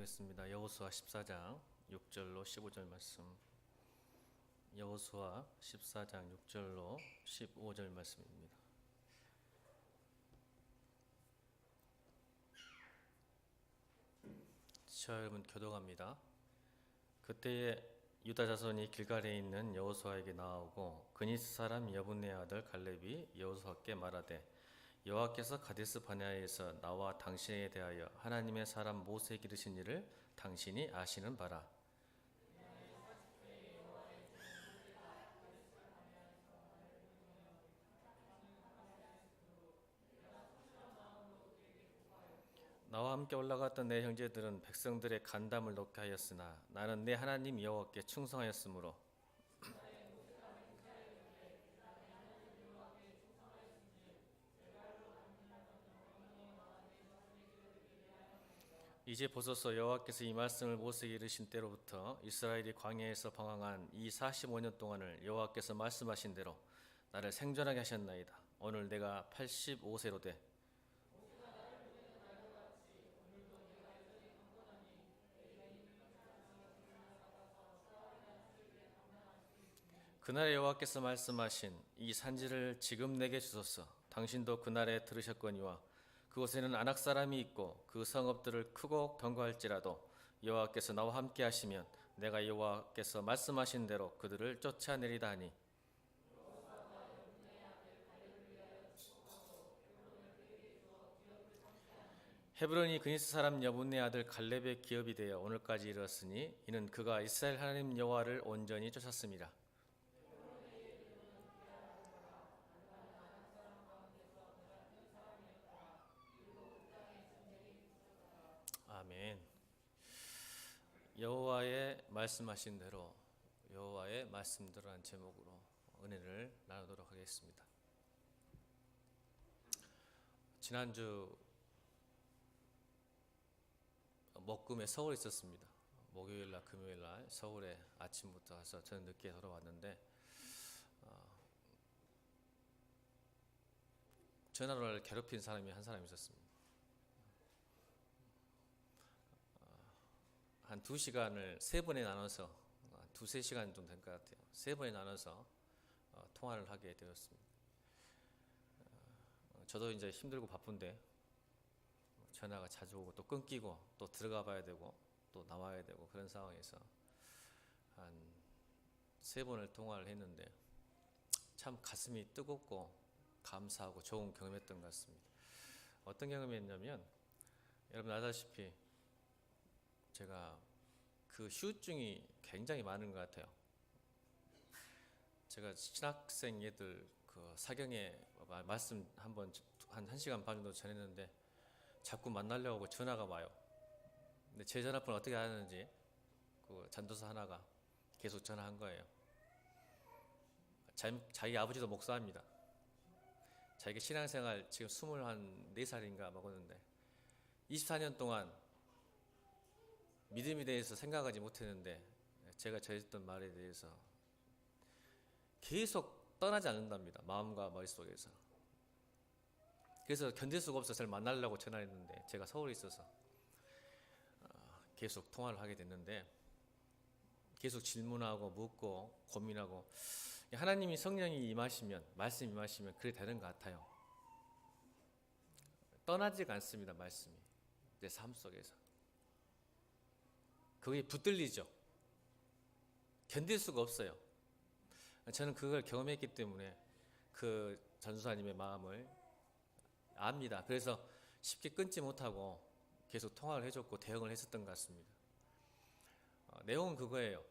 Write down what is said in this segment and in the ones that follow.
보겠습니다. 여호수아 14장 6절로 15절 말씀. 여호수아 14장 6절로 15절 말씀입니다. 자, 여러분 교독합니다. 그때에 유다 자손이 길갈에 있는 여호수아에게 나아오고 그니스 사람 여분네 아들 갈렙이 여호수아께 말하되 여호와께서 가데스 바네아에서 나와 당신에 대하여 하나님의 사람 모세 기르신 일을 당신이 아시는 바라. 나와 함께 올라갔던 내 형제들은 백성들의 간담을 놓게 하였으나 나는 내 하나님 여호와께 충성하였으므로 이제 보소서 여호와께서 이 말씀을 모세에게 이르신 때로부터 이스라엘이 광야에서 방황한 이 45년 동안을 여호와께서 말씀하신 대로 나를 생존하게 하셨나이다. 오늘 내가 85세로 돼 그날에 여호와께서 말씀하신 이 산지를 지금 내게 주소서. 당신도 그날에 들으셨거니와 그곳에는 아낙 사람이 있고 그 성읍들을 크고 견고할지라도 여호와께서 나와 함께 하시면 내가 여호와께서 말씀하신 대로 그들을 쫓아내리다 하니 헤브론이 그니스 사람 여분네 아들 갈렙의 기업이 되어 오늘까지 이르렀으니 이는 그가 이스라엘 하나님 여호와를 온전히 쫓았습니다. 아멘. 여호와의 말씀하신 대로 여호와의 말씀대로란 제목으로 은혜를 나누도록 하겠습니다. 지난주 목금에 서울에 있었습니다. 목요일날 금요일날 서울에 아침부터 가서 저는 늦게 돌아왔는데 전화를 괴롭힌 사람이 한 사람 있었습니다. 한 2시간을 3번에 나눠서 2-3시간 정도 된 것 같아요. 3번에 나눠서 통화를 하게 되었습니다. 저도 이제 힘들고 바쁜데 전화가 자주 오고 또 끊기고 또 들어가 봐야 되고 또 나와야 되고 그런 상황에서 한 3번을 통화를 했는데 참 가슴이 뜨겁고 감사하고 좋은 경험했던 것 같습니다. 어떤 경험이었냐면 여러분 아다시피 제가 그 후유증이 굉장히 많은 것 같아요. 제가 신학생 애들 그 사경에 말씀 한번 한 1시간 반 정도 전했는데 자꾸 만나려고 전화가 와요. 근데 제 전화번호 어떻게 하는지 그 전도사 하나가 계속 전화한 거예요. 자기 아버지도 목사입니다. 자기가 신앙생활 지금 24살인가 먹었는데 24년 동안 믿음에 대해서 생각하지 못했는데 제가 전했던 말에 대해서 계속 떠나지 않는답니다. 마음과 머릿속에서. 그래서 견딜 수가 없어서 저를 만나려고 전화했는데 제가 서울에 있어서 계속 통화를 하게 됐는데 계속 질문하고 묻고 고민하고 하나님이 성령이 임하시면 말씀이 임하시면 그래 되는 것 같아요. 떠나지가 않습니다. 말씀이 내 삶 속에서. 그게 붙들리죠. 견딜 수가 없어요. 저는 그걸 경험했기 때문에 그 전수사님의 마음을 압니다. 그래서 쉽게 끊지 못하고 계속 통화를 해줬고 대응을 했었던 것 같습니다. 내용은 그거예요.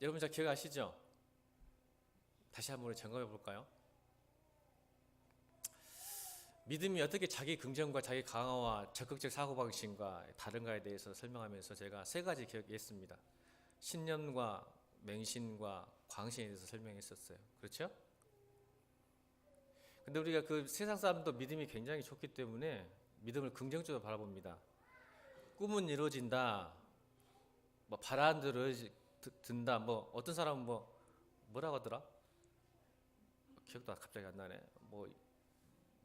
여러분 잘 기억하시죠? 다시 한번 점검해 볼까요? 믿음이 어떻게 자기 긍정과 자기 강화와 적극적 사고방식과 다른가에 대해서 설명하면서 제가 3가지 기억했습니다. 신념과 맹신과 광신에 대해서 설명했었어요. 그렇죠? 근데 우리가 그 세상 사람도 믿음이 굉장히 좋기 때문에 믿음을 긍정적으로 바라봅니다. 꿈은 이루어진다. 뭐 바라는 대로 든다. 뭐 어떤 사람은 뭐라고 하더라? 기억도 갑자기 안 나네. 뭐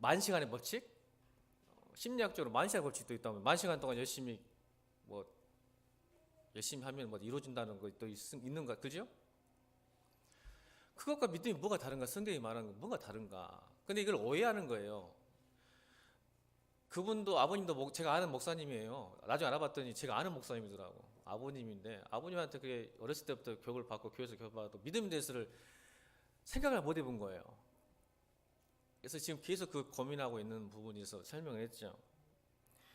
만시간의 법칙? 심리학적으로 만시간의 법칙도 있다면 만시간 동안 열심히 뭐 열심히 하면 뭐 이루어진다는 것도 있는가, 그죠? 그것과 믿음이 뭐가 다른가? 성경이 말하는 건 뭐가 다른가? 근데 이걸 오해하는 거예요. 그분도 아버님도 제가 아는 목사님이에요. 나중에 알아봤더니 제가 아는 목사님이더라고. 아버님인데 아버님한테 그게 어렸을 때부터 교육을 받고 교회에서 교육을 받고 믿음에 대해서를 생각을 못 해본 거예요. 그래서 지금 계속 그 고민하고 있는 부분이 있어 설명을 했죠.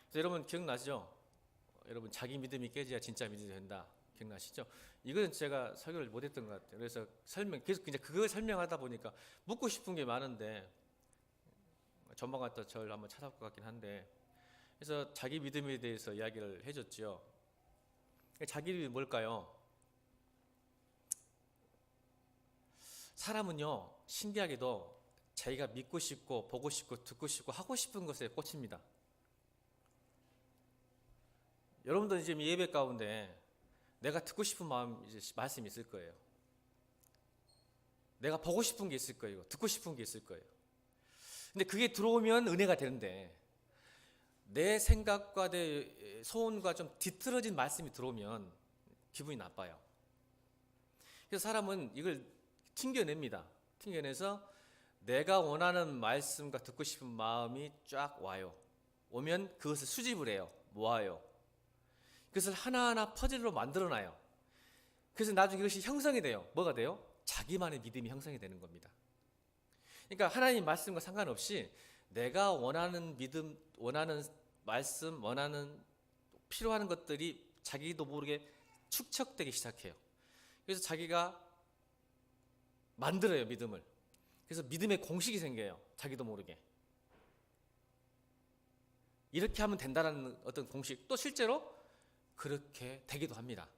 그래서 여러분 기억나시죠? 여러분 자기 믿음이 깨져야 진짜 믿음이 된다. 기억나시죠? 이건 제가 설교를 못했던 것 같아요. 그래서 계속 이제 그걸 설명하다 보니까 묻고 싶은 게 많은데 전망가 또 저를 한번 찾아볼 것 같긴 한데, 그래서 자기 믿음에 대해서 이야기를 해줬죠. 자기 믿음이 뭘까요? 사람은요 신기하게도 자기가 믿고 싶고 보고 싶고 듣고 싶고 하고 싶은 것에 꽂힙니다. 여러분들 지금 예배 가운데 내가 듣고 싶은 말씀이 있을 거예요. 내가 보고 싶은 게 있을 거예요. 듣고 싶은 게 있을 거예요. 근데 그게 들어오면 은혜가 되는데 내 생각과 내 소원과 좀 뒤틀어진 말씀이 들어오면 기분이 나빠요. 그래서 사람은 이걸 튕겨냅니다. 튕겨내서 내가 원하는 말씀과 듣고 싶은 마음이 쫙 와요. 오면 그것을 수집을 해요. 모아요. 그것을 하나하나 퍼즐로 만들어놔요. 그래서 나중에 이것이 형성이 돼요. 뭐가 돼요? 자기만의 믿음이 형성이 되는 겁니다. 그러니까 하나님 말씀과 상관없이 내가 원하는 믿음, 원하는 말씀, 원하는 필요한 것들이 자기도 모르게 축적되기 시작해요. 그래서 자기가 만들어요, 믿음을. 그래서 믿음의 공식이 생겨요. 자기도 모르게. 이렇게 하면 된다는 어떤 공식, 또 실제로 그렇게 되기도 합니다.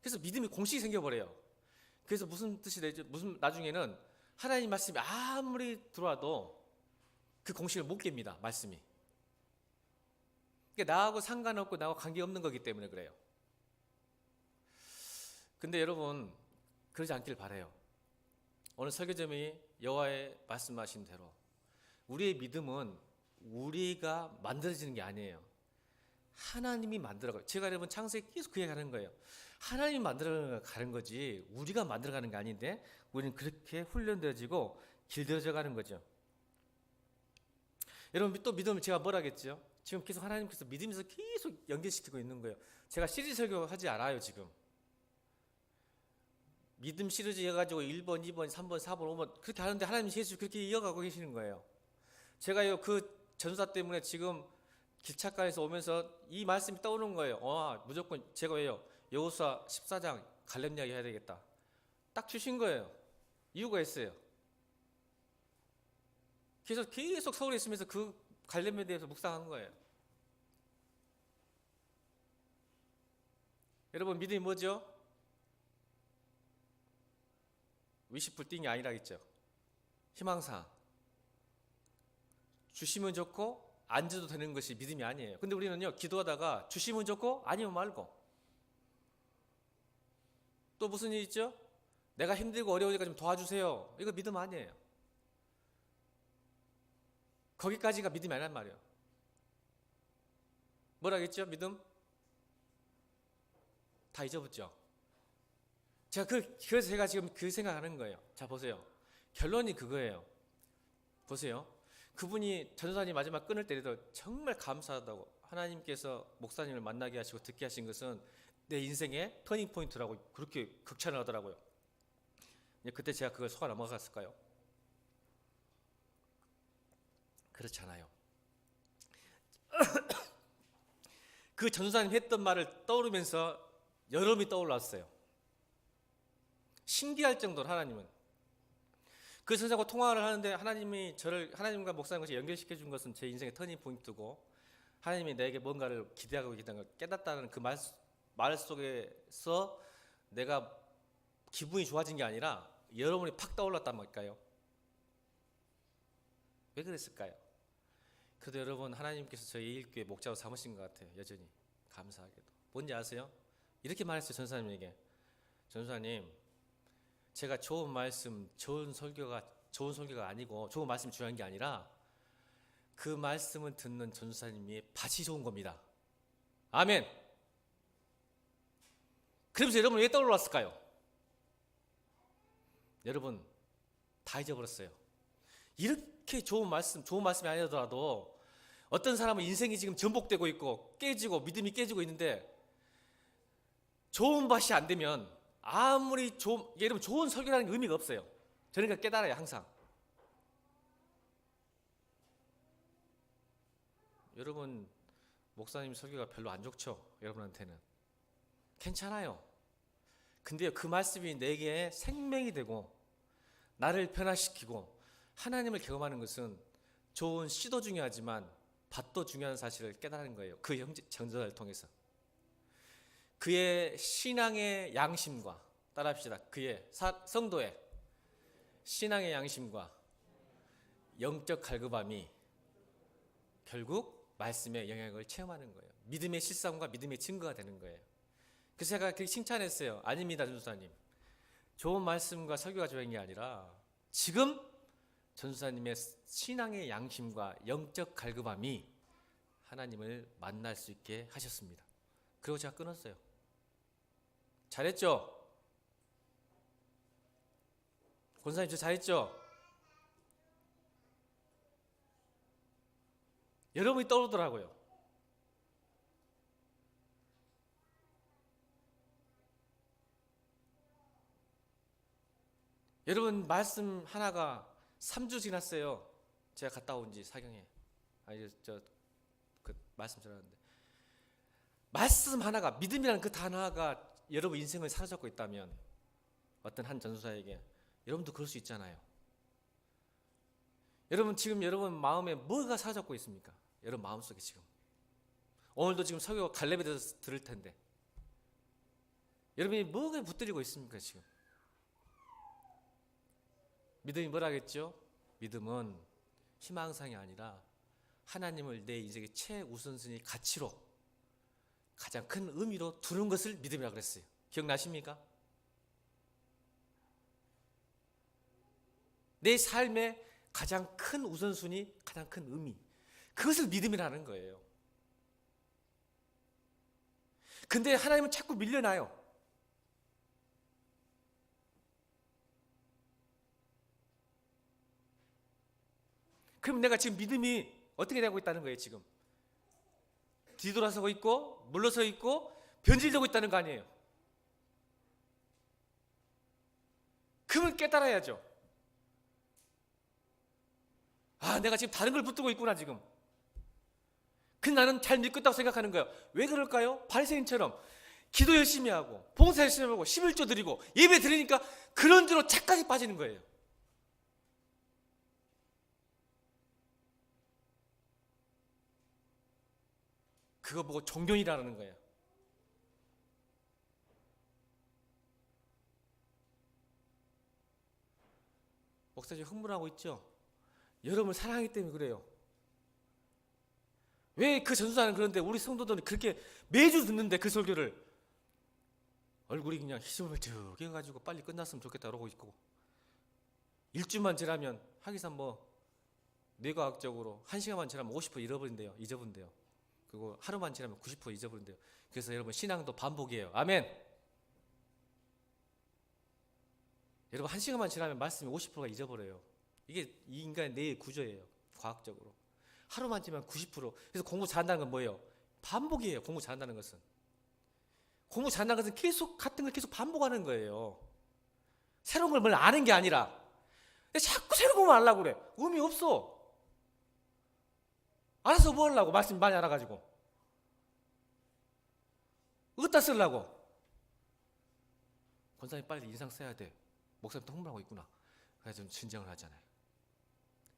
그래서 믿음의 공식이 생겨버려요. 그래서 무슨 뜻이 되죠? 나중에는 하나님 말씀이 아무리 들어와도 그 공식을 못 깹니다. 말씀이. 그러니까 나하고 상관없고 나하고 관계없는 거기 때문에 그래요. 근데 여러분 그러지 않길 바라요. 오늘 설교점이 여호와의 말씀하신 대로 우리의 믿음은 우리가 만들어지는 게 아니에요. 하나님이 만들어가요. 제가 여러분 창세기 계속 그 얘기하는 거예요. 하나님이 만들어가는 거지 우리가 만들어가는 게 아닌데 우리는 그렇게 훈련되어지고 길들여져 가는 거죠. 여러분 또 믿음을 제가 뭐라 했죠? 지금 계속 하나님께서 믿음에서 계속 연결시키고 있는 거예요. 제가 시리즈 설교하지 않아요 지금. 믿음 시리즈 해가지고 1번, 2번, 3번, 4번, 5번 그렇게 하는데 하나님 예수 그렇게 이어가고 계시는 거예요. 제가요 그 전사 때문에 지금 기차가에서 오면서 이 말씀이 떠오르는 거예요. 무조건 제가 왜요? 여호수아 14장 갈렙 이야기 해야 되겠다. 딱 주신 거예요. 이유가 있어요. 그래서 계속 서울에 있으면서 그 갈렙에 대해서 묵상한 거예요. 여러분 믿음이 뭐죠? 위시불띵이 아니라겠죠. 희망사. 주시면 좋고 안 줘도 되는 것이 믿음이 아니에요. 근데 우리는요 기도하다가 주시면 좋고 아니면 말고. 또 무슨 일 있죠? 내가 힘들고 어려우니까 좀 도와주세요. 이거 믿음 아니에요. 거기까지가 믿음이 아니란 말이에요. 뭐라겠죠? 믿음? 다 잊어붙죠. 그래서 제가 지금 그 생각하는 거예요. 자 보세요. 결론이 그거예요. 보세요. 그분이 전도사님 마지막 끈을 때리도 정말 감사하다고 하나님께서 목사님을 만나게 하시고 듣게 하신 것은 내 인생의 터닝 포인트라고 그렇게 극찬을 하더라고요. 그때 제가 그걸 속아 넘어갔을까요? 그렇지 않아요. 그 전도사님 했던 말을 떠오르면서 여름이 떠올랐어요. 신기할 정도로 하나님은 그 선생과 통화를 하는데 하나님이 저를 하나님과 목사님과 연결시켜 준 것은 제 인생의 터닝 포인트고 하나님이 내게 뭔가를 기대하고 있다는 걸 깨닫다는 그 말 속에서 내가 기분이 좋아진 게 아니라 여러분이 팍 떠올랐단 말일까요? 왜 그랬을까요? 그래도 여러분 하나님께서 저희 일교회 목자로 삼으신 것 같아요. 여전히 감사하게도. 뭔지 아세요? 이렇게 말했어요. 전사님에게. 전사님 제가 좋은 말씀, 좋은 설교가 아니고 좋은 말씀이 중요한 게 아니라 그 말씀을 듣는 전도사님이 밭이 좋은 겁니다. 아멘. 그러면서 여러분 왜 떠올랐을까요? 여러분 다 잊어버렸어요. 이렇게 좋은 말씀이 아니더라도 어떤 사람은 인생이 지금 전복되고 있고 깨지고 믿음이 깨지고 있는데 좋은 맛이 안 되면 아무리 여러분 좋은 설교라는 게 의미가 없어요. 저러니까 깨달아요. 항상 여러분 목사님 설교가 별로 안 좋죠. 여러분한테는 괜찮아요. 근데 그 말씀이 내게 생명이 되고 나를 변화시키고 하나님을 경험하는 것은 좋은 씨도 중요하지만 밭도 중요한 사실을 깨달은 거예요. 그 전도자를 통해서 그의 신앙의 양심과 따라합시다. 그의 성도의 신앙의 양심과 영적 갈급함이 결국 말씀의 영향을 체험하는 거예요. 믿음의 실상과 믿음의 증거가 되는 거예요. 그래서 제가 그렇게 칭찬했어요. 아닙니다, 전수사님. 좋은 말씀과 설교가 좋은 게 아니라 지금 전수사님의 신앙의 양심과 영적 갈급함이 하나님을 만날 수 있게 하셨습니다. 그리고 제가 끊었어요. 잘했죠? 권사님 저 잘했죠? 여러분이 떠오르더라고요. 여러분 말씀 하나가 3주 지났어요. 제가 갔다 온 지 사경에. 그 말씀 전하는데 말씀 하나가 믿음이라는 그 단어가 여러분 인생을 사로잡고 있다면 어떤 한 전도사에게 여러분도 그럴 수 있잖아요. 여러분 지금 여러분 마음에 뭐가 사로잡고 있습니까? 여러분 마음속에 지금 오늘도 지금 설교 갈렙에 대해서 들을 텐데 여러분이 뭐가 붙들리고 있습니까 지금? 믿음이 뭐라겠죠? 믿음은 희망상이 아니라 하나님을 내 인생의 최우선순위 가치로 가장 큰 의미로 두는 것을 믿음이라고 그랬어요. 기억나십니까? 내 삶의 가장 큰 우선순위, 가장 큰 의미, 그것을 믿음이라는 거예요. 근데 하나님은 자꾸 밀려나요. 그럼 내가 지금 믿음이 어떻게 되고 있다는 거예요? 지금 뒤돌아서고 있고 물러서 있고 변질되고 있다는 거 아니에요? 그걸 깨달아야죠. 아, 내가 지금 다른 걸 붙들고 있구나 지금. 그 나는 잘 믿고 있다고 생각하는 거예요. 왜 그럴까요? 바리새인처럼 기도 열심히 하고 봉사 열심히 하고 11조 드리고 예배 드리니까 그런 대로 착각에 빠지는 거예요. 그거 보고 종교이라는 거예요. 목사님 흥분하고 있죠? 여러분을 사랑하기 때문에 그래요. 왜 그 전수사는 그런데 우리 성도들은 그렇게 매주 듣는데 그 설교를 얼굴이 그냥 희죽을쭉 해가지고 빨리 끝났으면 좋겠다 그러고 있고 일주만 지나면 하기san 뭐 뇌과학적으로 1시간만 지나면 50% 잊어버린대요. 그리고 하루만 지나면 90% 잊어버린대요. 그래서 여러분 신앙도 반복이에요. 아멘. 여러분 1시간만 지나면 말씀이 50%가 잊어버려요. 이게 이 인간의 뇌의 구조예요. 과학적으로. 하루만 지나면 90%. 그래서 공부 잘한다는 건 뭐예요? 반복이에요. 공부 잘한다는 것은. 공부 잘한다는 것은 계속 같은 걸 계속 반복하는 거예요. 새로운 걸 뭘 아는 게 아니라 자꾸 새로운 것만 하려고 그래. 의미 없어. 알아서 뭐 하려고? 말씀 많이 알아가지고 어디다 쓰려고? 권사님 빨리 인상 써야 돼. 목사님 또 흥분하고 있구나. 그래서 좀 진정을 하잖아요.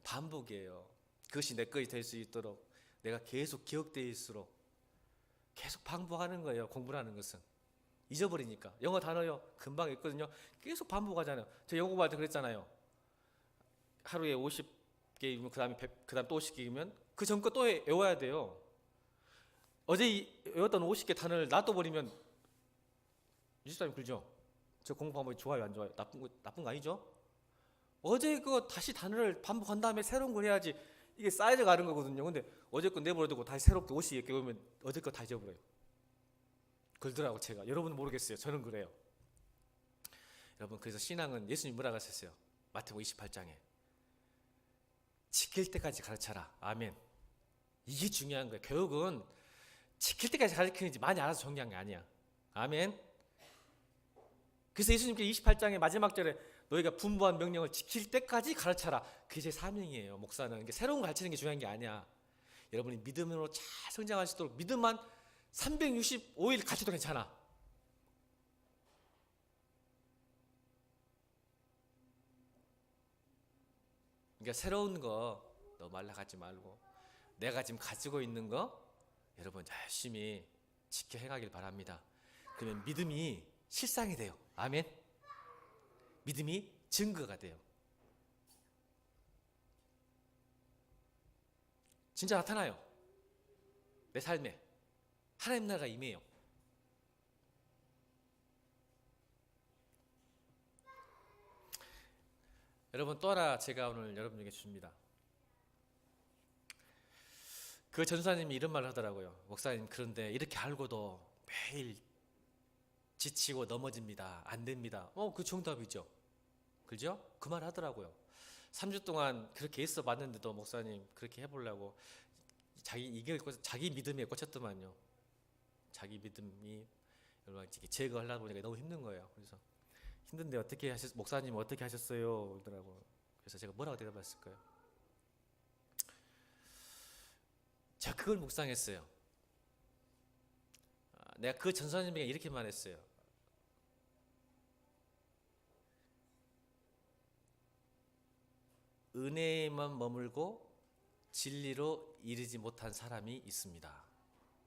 반복이에요. 그것이 내 것이 될 수 있도록 내가 계속 기억되어있도록 계속 반복하는 거예요. 공부라는 것은 잊어버리니까. 영어 단어요 금방 읽거든요. 계속 반복하잖아요. 저 영어 공부할 때 그랬잖아요. 하루에 50개이면 그 다음 또 50개이면 그 전 거 또 외워야 돼요. 어제 외웠던 50개 단어를 놔둬버리면 유지사님 그러죠? 저 공부 방법이 좋아요 안 좋아요? 나쁜 거 아니죠? 어제 그거 다시 단어를 반복한 다음에 새로운 걸 해야지 이게 쌓여져 가는 거거든요. 근데 어제 거 내버려두고 다시 새롭게 50개 외우면 어제 거 다 잊어버려요. 그러더라고. 제가 여러분은 모르겠어요. 저는 그래요. 여러분, 그래서 신앙은 예수님 뭐라고 하셨어요? 마태복음 28장에 지킬 때까지 가르쳐라. 아멘. 이게 중요한 거예요. 교육은 지킬 때까지 가르치는지 많이 알아서 중요한 게 아니야. 아멘. 그래서 예수님께서 28장의 마지막 절에 너희가 분부한 명령을 지킬 때까지 가르쳐라. 그게 제 사명이에요. 목사는. 그러니까 새로운 거 가르치는 게 중요한 게 아니야. 여러분이 믿음으로 잘 성장할 수 있도록 믿음만 365일 가르쳐도 괜찮아. 그러니까 새로운 거 너무 말라가지 말고 내가 지금 가지고 있는 거 여러분 열심히 지켜 행하길 바랍니다. 그러면 믿음이 실상이 돼요. 아멘. 믿음이 증거가 돼요. 진짜 나타나요. 내 삶에 하나님 나라가 임해요. 여러분, 또 하나 제가 오늘 여러분에게 줍니다. 그 전사님이 이런 말을 하더라고요. 목사님, 그런데 이렇게 알고도 매일 지치고 넘어집니다. 안 됩니다. 그 정답이죠. 그죠? 그 말 하더라고요. 3주 동안 그렇게 있어 봤는데도 목사님 그렇게 해보려고 자기 믿음에 꽂혔더만요. 자기 믿음이 여러분 제거하려다 보니까 너무 힘든 거예요. 그래서 힘든데 목사님 어떻게 하셨어요? 그러더라고. 그래서 제가 뭐라고 대답했을까요? 제가 그걸 묵상했어요. 내가 그 전사님에게 이렇게 말했어요. 은혜에만 머물고 진리로 이르지 못한 사람이 있습니다.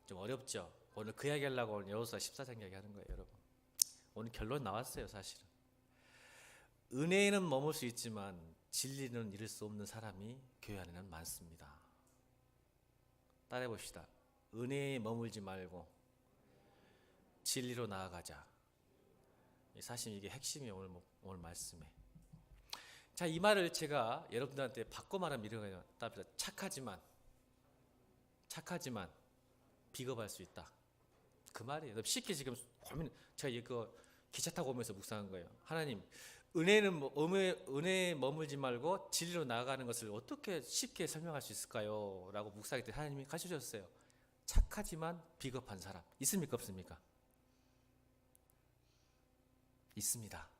좀 어렵죠? 오늘 그 이야기 하려고 오늘 여호수아 14장 이야기 하는 거예요, 여러분. 오늘 결론 나왔어요, 사실은. 은혜에는 머물 수 있지만 진리는 이룰 수 없는 사람이 교회 안에는 많습니다. 따라해 봅시다. 은혜에 머물지 말고 진리로 나아가자. 사실 이게 핵심이에요, 오늘 말씀에. 자, 이 말을 제가 여러분들한테 바꿔 말하면 이런 거예요. 착하지만 비겁할 수 있다. 그 말이에요. 쉽게 지금 제가 이거 기차 타고 오면서 묵상한 거예요. 하나님, 은혜에 머물지 말고 진리로 나아가는 것을 어떻게 쉽게 설명할 수 있을까요? 라고 묵상할 때 하나님이 가르쳐주셨어요. 착하지만 비겁한 사람 있습니까, 없습니까? 있습니다.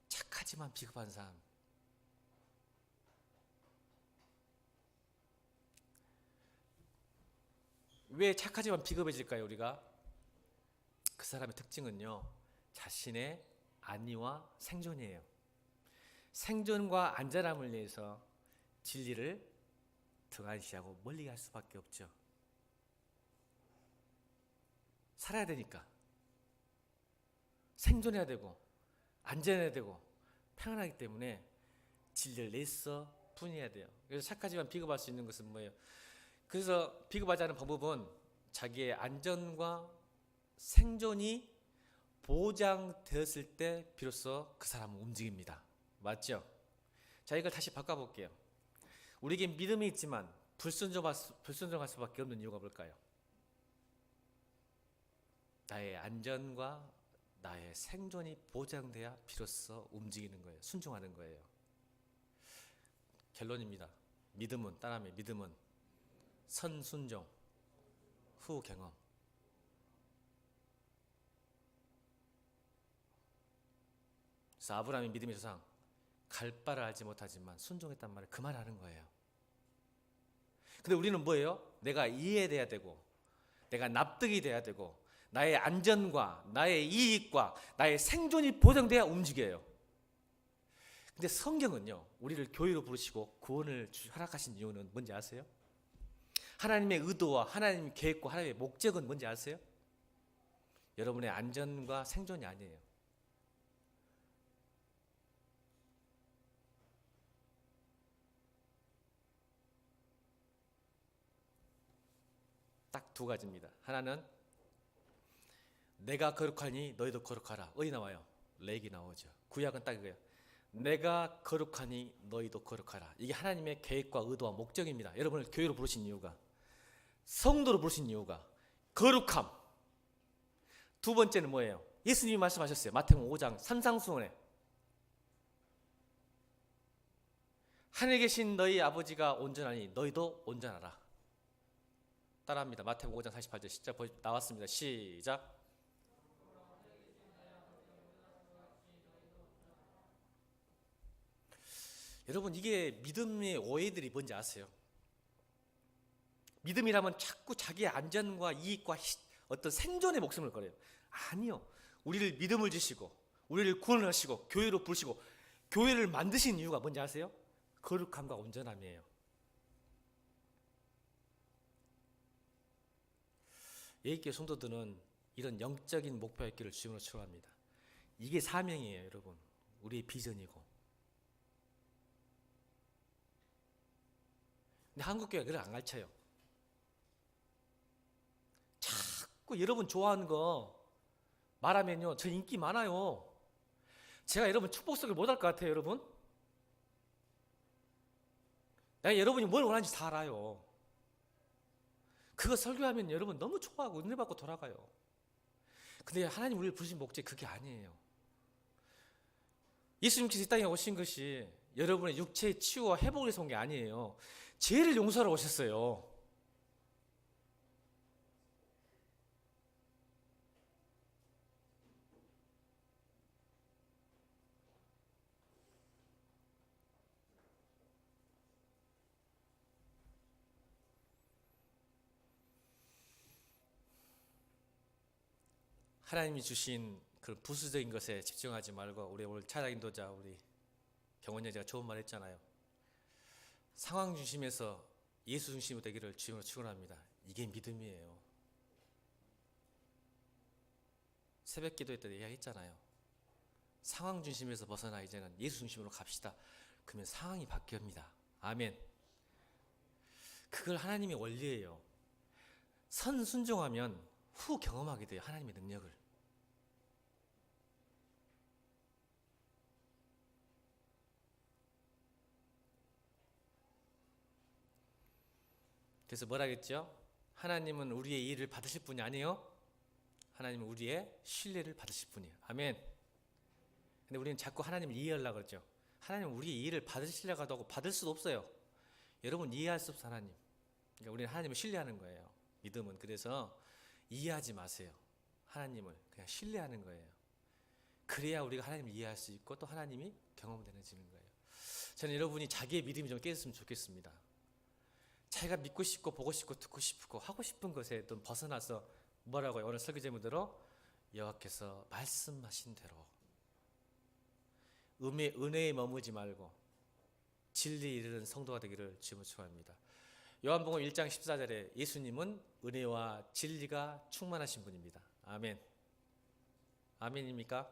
착하지만 비겁한 사람. 왜 착하지만 비겁해질까요, 우리가? 그 사람의 특징은요, 자신의 안위와 생존이에요. 생존과 안전함을 위해서 진리를 등한시하고 멀리 갈 수밖에 없죠. 살아야 되니까. 생존해야 되고 안전해야 되고 평안하기 때문에 진리를 내서 분해야 돼요. 그래서 착하지만 비겁할 수 있는 것은 뭐예요? 그래서 비겁하지 않은 방법은 자기의 안전과 생존이 보장되었을 때 비로소 그 사람은 움직입니다. 맞죠? 자, 이걸 다시 바꿔볼게요. 우리에게 믿음이 있지만 불순종할 수밖에 없는 이유가 뭘까요? 나의 안전과 나의 생존이 보장돼야 비로소 움직이는 거예요. 순종하는 거예요. 결론입니다. 따라하면 믿음은 선순종 후 경험. 그래서 아브라함의 믿음의 조상, 갈 바를 알지 못하지만 순종했단 말을 그 말 하는 거예요. 근데 우리는 뭐예요? 내가 이해돼야 되고 내가 납득이 돼야 되고 나의 안전과 나의 이익과 나의 생존이 보장돼야 움직여요. 근데 성경은요, 우리를 교회로 부르시고 구원을 허락하신 이유는 뭔지 아세요? 하나님의 의도와 하나님의 계획과 하나님의 목적은 뭔지 아세요? 여러분의 안전과 생존이 아니에요. 딱 두 가지입니다. 하나는 내가 거룩하니 너희도 거룩하라. 어디 나와요? 레기 나오죠. 구약은 딱 이거예요. 내가 거룩하니 너희도 거룩하라. 이게 하나님의 계획과 의도와 목적입니다. 여러분을 교회로 부르신 이유가. 성도로 부르신 이유가 거룩함. 두 번째는 뭐예요? 예수님이 말씀하셨어요. 마태복음 5장 산상수훈에 하늘에 계신 너희 아버지가 온전하니 너희도 온전하라. 따라합니다. 마태복음 5장 48절 시작 나왔습니다. 시작. 여러분, 이게 믿음의 오해들이 뭔지 아세요? 믿음이라면 자꾸 자기의 안전과 이익과 어떤 생존의 목숨을 걸어요. 아니요. 우리를 믿음을 주시고 우리를 구원하시고 교회로 부르시고 교회를 만드신 이유가 뭔지 아세요? 거룩함과 온전함이에요. 예의교회 성도들은 이런 영적인 목표가 있기를 주님으로 축원합니다. 이게 사명이에요, 여러분. 우리의 비전이고. 근데 한국교회가 그걸 안 가르쳐요. 자꾸 여러분 좋아하는 거 말하면요, 저 인기 많아요. 제가 여러분 축복석을 못할 것 같아요, 여러분. 내가 여러분이 뭘 원하는지 다 알아요. 그거 설교하면 여러분 너무 좋아하고 은혜 받고 돌아가요. 근데 하나님 우리를 부르신 목적이 그게 아니에요. 예수님께서 이 땅에 오신 것이 여러분의 육체의 치유와 회복을 위해서 온 게 아니에요. 죄를 용서하러 오셨어요. 하나님이 주신 그런 부수적인 것에 집중하지 말고, 우리 오늘 찬양 인도자 우리 경원이 제가 좋은 말 했잖아요. 상황 중심에서 예수 중심으로 되기를 주님으로 축원합니다. 이게 믿음이에요. 새벽 기도회 때 이야기했잖아요. 상황 중심에서 벗어나 이제는 예수 중심으로 갑시다. 그러면 상황이 바뀝니다. 아멘. 그걸 하나님의 원리예요. 선 순종하면 후 경험하게 돼요. 하나님의 능력을. 그래서 뭐라 했죠? 하나님은 우리의 일을 받으실 분이 아니에요. 하나님은 우리의 신뢰를 받으실 분이에요. 아멘. 근데 우리는 자꾸 하나님을 이해하려고 그러죠. 하나님은 우리의 일을 받으시려고 하고 받을 수도 없어요. 여러분, 이해할 수 없어 하나님. 그러니까 우리는 하나님을 신뢰하는 거예요. 믿음은. 그래서 이해하지 마세요. 하나님을 그냥 신뢰하는 거예요. 그래야 우리가 하나님을 이해할 수 있고 또 하나님이 경험되어지는 거예요. 저는 여러분이 자기의 믿음이 좀 깨졌으면 좋겠습니다. 자기가 믿고 싶고 보고 싶고 듣고 싶고 하고 싶은 것에 좀 벗어나서 뭐라고요? 오늘 설교 제목대로 여호와께서 말씀하신 대로 은혜에 머무지 말고 진리에 이르는 성도가 되기를 주님으로 축원합니다. 요한복음 1장 14절에 예수님은 은혜와 진리가 충만하신 분입니다. 아멘. 아멘입니까?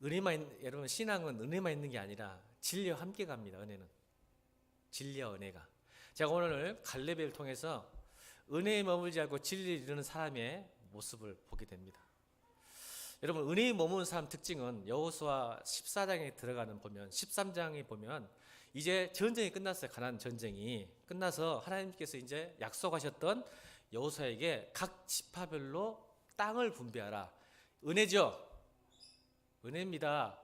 여러분, 신앙은 은혜만 있는 게 아니라 진리와 함께 갑니다. 은혜는. 진리와 은혜가. 제가 오늘 갈렙을 통해서 은혜에 머물지 않고 진리를 이루는 사람의 모습을 보게 됩니다. 여러분, 은혜에 머무는 사람 특징은 여호수아 14장에 들어가는 보면 13장에 보면 이제 전쟁이 끝났어요. 가나안 전쟁이 끝나서 하나님께서 이제 약속하셨던 여호수아에게 각 지파별로 땅을 분배하라. 은혜죠. 은혜입니다.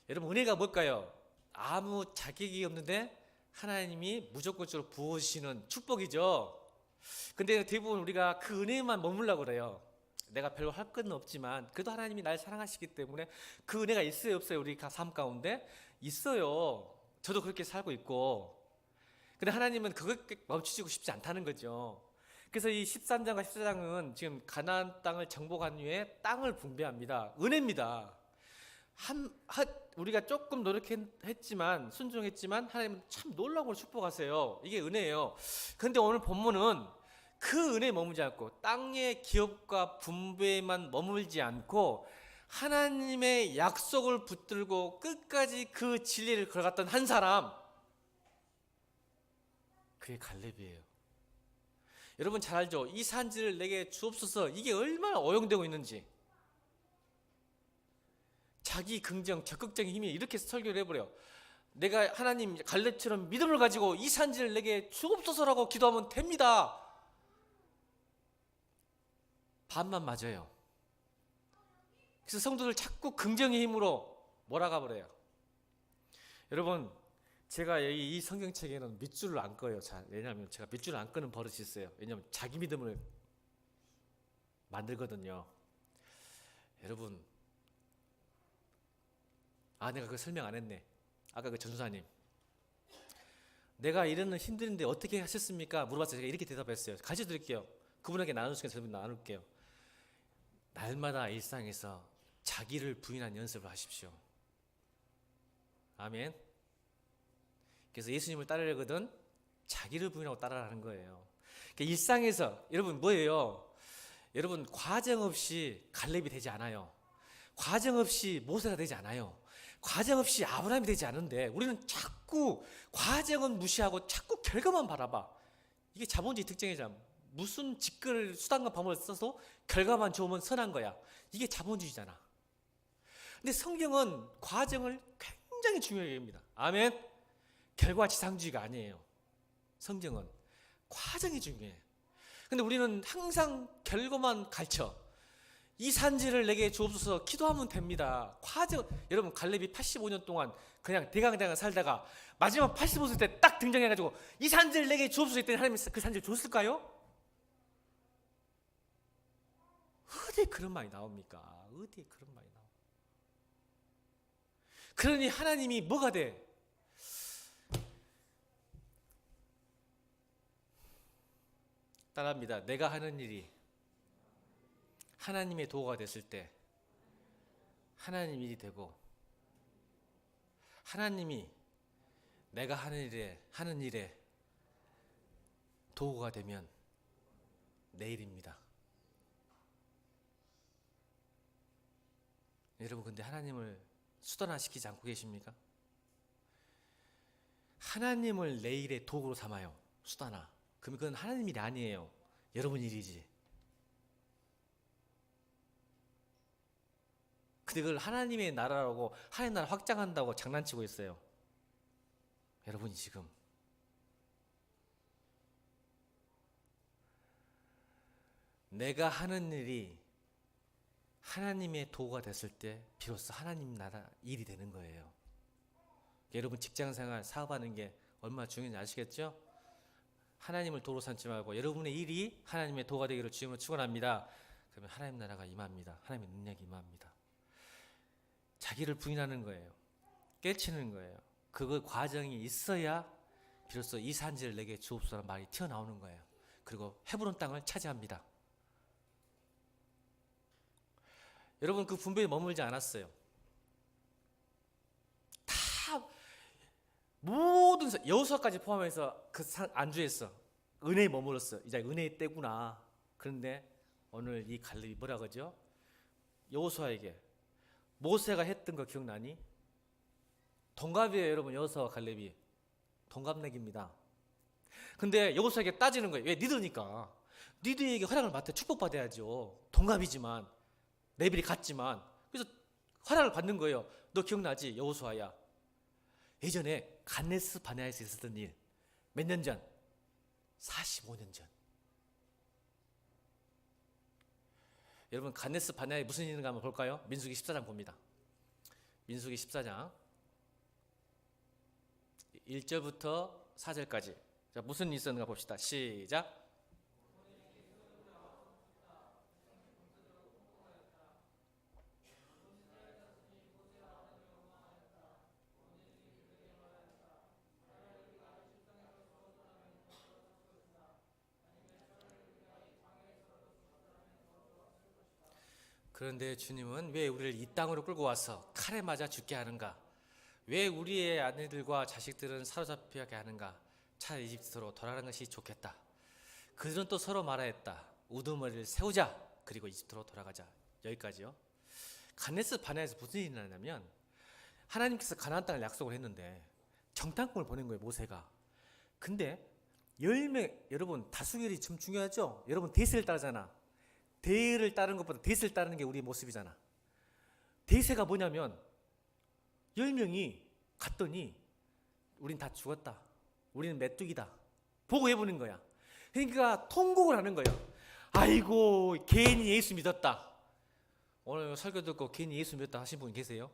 여러분, 은혜가 뭘까요? 아무 자격이 없는데 하나님이 무조건적으로 부어주시는 축복이죠. 근데 대부분 우리가 그 은혜만 머물려고 그래요. 내가 별로 할 건 없지만 그래도 하나님이 날 사랑하시기 때문에 그 은혜가 있어요, 없어요? 우리 삶 가운데 있어요. 저도 그렇게 살고 있고. 근데 하나님은 그걸 멈추시고 싶지 않다는 거죠. 그래서 이 13장과 14장은 지금 가나안 땅을 정복한 후에 땅을 분배합니다. 은혜입니다. 우리가 조금 노력했지만, 순종했지만 하나님은 참 놀라운 축복하세요. 이게 은혜예요. 그런데 오늘 본문은 그 은혜에 머물지 않고 땅의 기업과 분배에만 머물지 않고 하나님의 약속을 붙들고 끝까지 그 진리를 걸어갔던 한 사람, 그게 갈렙이에요. 여러분 잘 알죠? 이 산지를 내게 주옵소서. 이게 얼마나 오용되고 있는지. 자기 긍정, 적극적인 힘이 이렇게 설교를 해버려요. 내가 하나님 갈렙처럼 믿음을 가지고 이 산지를 내게 주옵소서라고 기도하면 됩니다. 반만 맞아요. 그래서 성도들 자꾸 긍정의 힘으로 몰아가 버려요. 여러분, 제가 이 성경책에는 밑줄을 안 꺼요. 잘. 왜냐하면 제가 밑줄을 안 끄는 버릇이 있어요. 왜냐하면 자기 믿음을 만들거든요. 여러분, 내가 그거 설명 안 했네. 아까 그 전수사님, 내가 이런 힘든데 어떻게 하셨습니까? 물어봤어요. 제가 이렇게 대답했어요. 가르쳐 드릴게요. 그분에게 나눌 수 있으면 나눌게요. 날마다 일상에서 자기를 부인하는 연습을 하십시오. 아멘. 그래서 예수님을 따르려거든 자기를 부인하고 따라하는 거예요. 그러니까 일상에서 여러분 뭐예요? 여러분 과정 없이 갈렙이 되지 않아요. 과정 없이 모세가 되지 않아요. 과정 없이 아브라함이 되지 않은데 우리는 자꾸 과정은 무시하고 자꾸 결과만 바라봐. 이게 자본주의 특징이잖아. 무슨 직거를 수단과 방법을 써서 결과만 좋으면 선한 거야. 이게 자본주의잖아. 근데 성경은 과정을 굉장히 중요하게 여깁니다. 아멘. 결과 지상주의가 아니에요. 성경은 과정이 중요해. 근데 우리는 항상 결과만 가르쳐. 이 산지를 내게 주옵소서 기도하면 됩니다. 과정. 여러분 갈렙이 85년 동안 그냥 대강대강 살다가 마지막 85세 때 딱 등장해가지고 이 산지를 내게 주옵소서 했더니 하나님이 그 산지를 줬을까요? 어디에 그런 말이 나옵니까? 어디에 그런 말이 나옵니까? 그러니 하나님이 뭐가 돼? 따라합니다. 내가 하는 일이 하나님의 도구가 됐을 때 하나님 일이 되고, 하나님이 내가 하는 일에 도구가 되면 내 일입니다. 여러분 근데 하나님을 수단화시키지 않고 계십니까? 하나님을 내 일의 도구로 삼아요. 수단화. 그럼 그건 하나님 일이 아니에요. 여러분 일이지. 근데 그걸 하나님의 나라라고 하나님 나라 확장한다고 장난치고 있어요. 여러분이 지금 내가 하는 일이 하나님의 도구가 됐을 때 비로소 하나님 나라 일이 되는 거예요. 여러분 직장생활 사업하는 게 얼마나 중요한지 아시겠죠? 하나님을 도구로 삼지 말고 여러분의 일이 하나님의 도구가 되기를 주님으로 축원합니다. 그러면 하나님 나라가 임합니다. 하나님의 능력이 임합니다. 자기를 부인하는 거예요. 깨치는 거예요. 그 과정이 있어야 비로소 이 산지를 내게 주옵소서라는 말이 튀어나오는 거예요. 그리고 헤브론 땅을 차지합니다. 여러분 그 분배에 머물지 않았어요. 다 모든 여호수아까지 포함해서 그 안주했어. 은혜에 머물렀어. 이제 은혜의 때구나. 그런데 오늘 이 갈렙이 뭐라 그러죠? 여호수아에게 모세가 했던 거 기억나니? 동갑이에요. 여러분 여호수아와 갈렙이 동갑내기입니다. 근데 여호수아에게 따지는 거예요. 왜? 리더니까. 리더에게 허락을 맡아 축복받아야죠. 동갑이지만 레벨이 같지만. 그래서 허락을 받는 거예요. 너 기억나지? 여호수아야. 예전에 가데스 바네아에서 있었던 일. 몇 년 전? 45년 전. 여러분 가데스 바네아에 무슨 일이 있는가 한번 볼까요? 민수기 14장 봅니다. 민수기 14장 1절부터 4절까지. 자, 무슨 일이 있었는가 봅시다. 시작. 그런데 주님은 왜 우리를 이 땅으로 끌고 와서 칼에 맞아 죽게 하는가? 왜 우리의 아내들과 자식들은 사로잡히게 하는가? 차라리 이집트로 돌아가는 것이 좋겠다. 그들은 또 서로 말하였다. 우두머리를 세우자. 그리고 이집트로 돌아가자. 여기까지요. 가데스 바네아에서 무슨 일이 나냐면 하나님께서 가나안 땅을 약속을 했는데 정탐꾼을 보낸 거예요. 모세가. 근데 10명, 여러분 다수결이 좀 중요하죠? 여러분 대세를 따르잖아. 대를 따르는 것보다 대세를 따르는 게 우리의 모습이잖아. 대세가 뭐냐면 10명이 갔더니 우린 다 죽었다. 우리는 메뚜기다. 보고해보는 거야. 그러니까 통곡을 하는 거예요. 아이고 괜히 예수 믿었다. 오늘 설교 듣고 괜히 예수 믿었다 하신 분 계세요?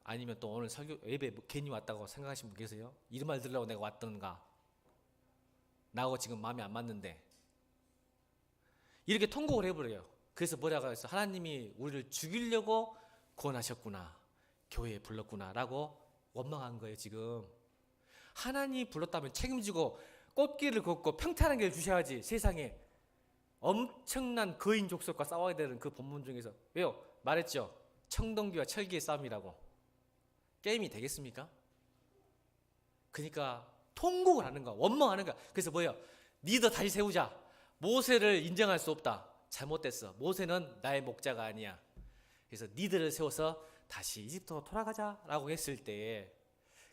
아니면 또 오늘 설교 예배 괜히 왔다고 생각하신 분 계세요? 이런 말 들으려고 내가 왔던가? 나하고 지금 마음이 안 맞는데. 이렇게 통곡을 해버려요. 그래서 뭐라고 해서 하나님이 우리를 죽이려고 구원하셨구나, 교회에 불렀구나 라고 원망한 거예요. 지금 하나님이 불렀다면 책임지고 꽃길을 걷고 평탄한 길을 주셔야지. 세상에 엄청난 거인 족속과 싸워야 되는 그 본문 중에서. 왜요? 말했죠. 청동기와 철기의 싸움이라고. 게임이 되겠습니까? 그러니까 통곡을 하는 거야. 원망하는 거야. 그래서 뭐예요? 니도 다시 세우자. 모세를 인정할 수 없다. 잘못됐어. 모세는 나의 목자가 아니야. 그래서 니들을 세워서 다시 이집트로 돌아가자 라고 했을 때,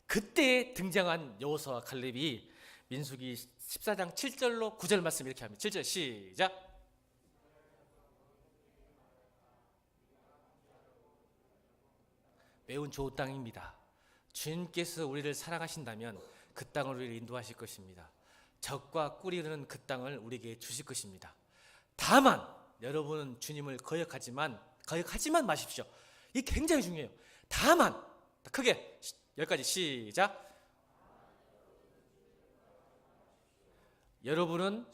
그때 등장한 여호수아와 갈렙이 민수기 14장 7절로 9절 말씀 이렇게 합니다. 7절 시작. 매우 좋은 땅입니다. 주님께서 우리를 사랑하신다면 그 땅을 우리를 인도하실 것입니다. 적과 꿀이 흐르는 그 땅을 우리에게 주실 것입니다. 다만 여러분은 주님을 거역하지만 마십시오. 이게 굉장히 중요해요. 다만, 크게 10가지 시작. 여러분은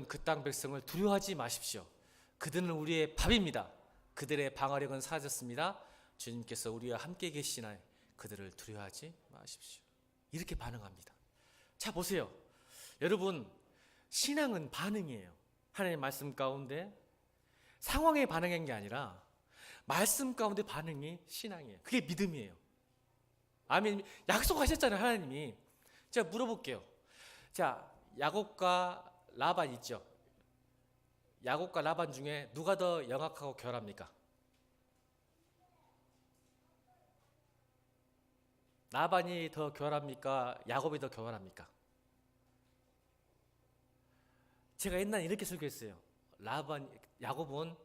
그 땅 백성을 두려워하지 마십시오. 그들은 우리의 밥입니다. 그들의 방어력은 사라졌습니다. 주님께서 우리와 함께 계시나니 그들을 두려워하지 마십시오. 이렇게 반응합니다. 자, 보세요. 여러분, 신앙은 반응이에요. 하나님의 말씀 가운데 상황에 반응한 게 아니라 말씀 가운데 반응이 신앙이에요. 그게 믿음이에요. 아멘. 약속하셨잖아요, 하나님이. 제가 물어볼게요. 자, 야곱과 라반 있죠. 야곱과 라반 중에 누가 더 영악하고 교활합니까? 라반이 더 교활합니까? 야곱이 더 교활합니까? 제가 옛날에 이렇게 설교했어요. 야곱은